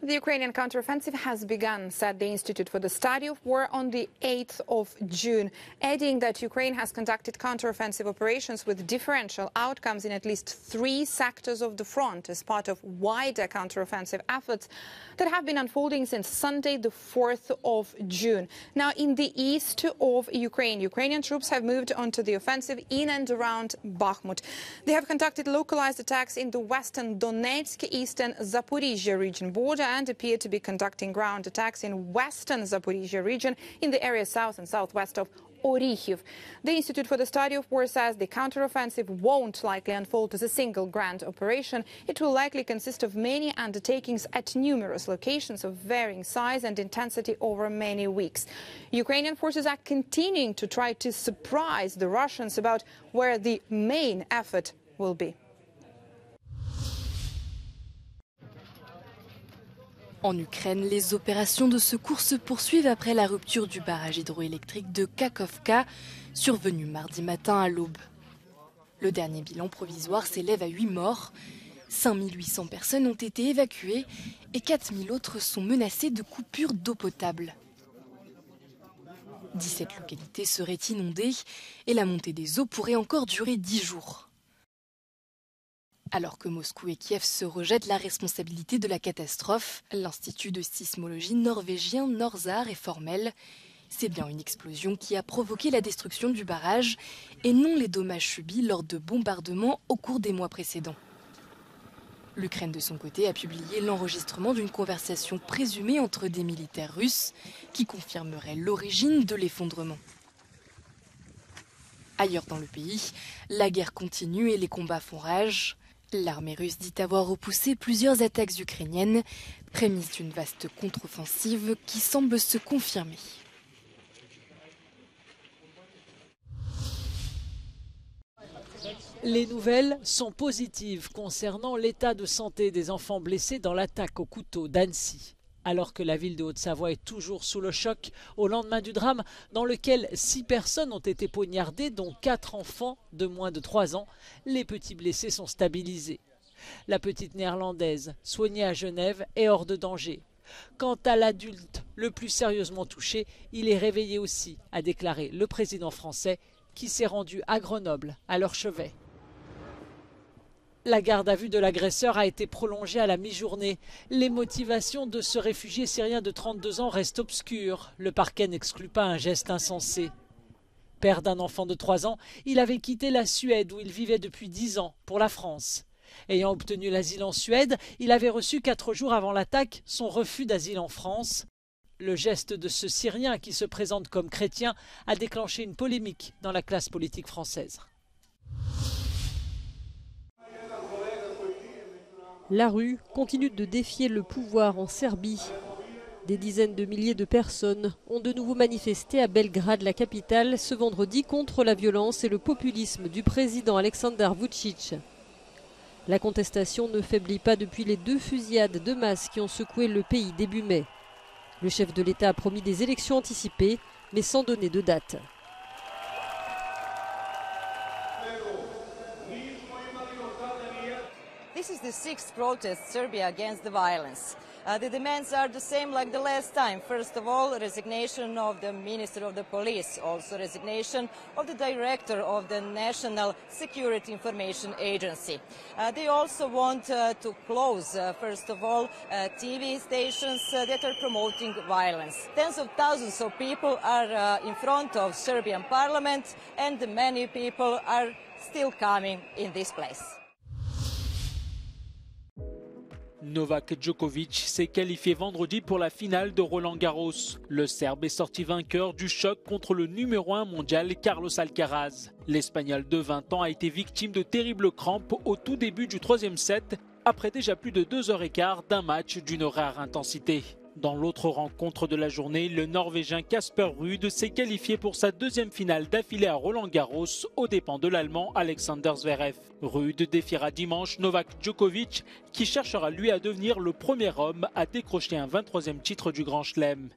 The Ukrainian counteroffensive has begun, said the Institute for the Study of War on the 8th of June, adding that Ukraine has conducted counteroffensive operations with differential outcomes in at least 3 sectors of the front as part of wider counteroffensive efforts that have been unfolding since Sunday, the 4th of June. Now, in the east of Ukraine, Ukrainian troops have moved onto the offensive in and around Bakhmut. They have conducted localized attacks in the western Donetsk, eastern Zaporizhia region border and appear to be conducting ground attacks in western Zaporizhia region in the area south and southwest of Orikhiv. The Institute for the Study of War says the counteroffensive won't likely unfold as a single grand operation. It will likely consist of many undertakings at numerous locations of varying size and intensity over many weeks. Ukrainian forces are continuing to try to surprise the Russians about where the main effort will be. En Ukraine, les opérations de secours se poursuivent après la rupture du barrage hydroélectrique de Kakhovka, survenue mardi matin à l'aube. Le dernier bilan provisoire s'élève à 8 morts. 5800 personnes ont été évacuées et 4000 autres sont menacées de coupures d'eau potable. 17 localités seraient inondées et la montée des eaux pourrait encore durer 10 jours. Alors que Moscou et Kiev se rejettent la responsabilité de la catastrophe, l'Institut de sismologie norvégien NORSAR est formel. C'est bien une explosion qui a provoqué la destruction du barrage et non les dommages subis lors de bombardements au cours des mois précédents. L'Ukraine de son côté a publié l'enregistrement d'une conversation présumée entre des militaires russes qui confirmerait l'origine de l'effondrement. Ailleurs dans le pays, la guerre continue et les combats font rage. L'armée russe dit avoir repoussé plusieurs attaques ukrainiennes, prémisse d'une vaste contre-offensive qui semble se confirmer. Les nouvelles sont positives concernant l'état de santé des enfants blessés dans l'attaque au couteau d'Annecy. Alors que la ville de Haute-Savoie est toujours sous le choc au lendemain du drame dans lequel 6 personnes ont été poignardées, dont 4 enfants de moins de 3 ans, les petits blessés sont stabilisés. La petite néerlandaise, soignée à Genève, est hors de danger. Quant à l'adulte le plus sérieusement touché, il est réveillé aussi, a déclaré le président français qui s'est rendu à Grenoble à leur chevet. La garde à vue de l'agresseur a été prolongée à la mi-journée. Les motivations de ce réfugié syrien de 32 ans restent obscures. Le parquet n'exclut pas un geste insensé. Père d'un enfant de 3 ans, il avait quitté la Suède où il vivait depuis 10 ans pour la France. Ayant obtenu l'asile en Suède, il avait reçu 4 jours avant l'attaque son refus d'asile en France. Le geste de ce Syrien qui se présente comme chrétien a déclenché une polémique dans la classe politique française. La rue continue de défier le pouvoir en Serbie. Des dizaines de milliers de personnes ont de nouveau manifesté à Belgrade, la capitale, ce vendredi contre la violence et le populisme du président Aleksandar Vučić. La contestation ne faiblit pas depuis les 2 fusillades de masse qui ont secoué le pays début mai. Le chef de l'État a promis des élections anticipées, mais sans donner de date. This is the 6th protest in Serbia against the violence. The demands are the same like the last time. First of all, resignation of the Minister of the Police, also resignation of the Director of the National Security Information Agency. They also want to close, first of all, TV stations that are promoting violence. Tens of thousands of people are in front of Serbian parliament and many people are still coming in this place. Novak Djokovic s'est qualifié vendredi pour la finale de Roland-Garros. Le Serbe est sorti vainqueur du choc contre le numéro 1 mondial Carlos Alcaraz. L'Espagnol de 20 ans a été victime de terribles crampes au tout début du 3e set, après déjà plus de 2h15 d'un match d'une rare intensité. Dans l'autre rencontre de la journée, le Norvégien Casper Ruud s'est qualifié pour sa 2e finale d'affilée à Roland-Garros aux dépens de l'Allemand Alexander Zverev. Ruud défiera dimanche Novak Djokovic qui cherchera lui à devenir le premier homme à décrocher un 23e titre du Grand Chelem.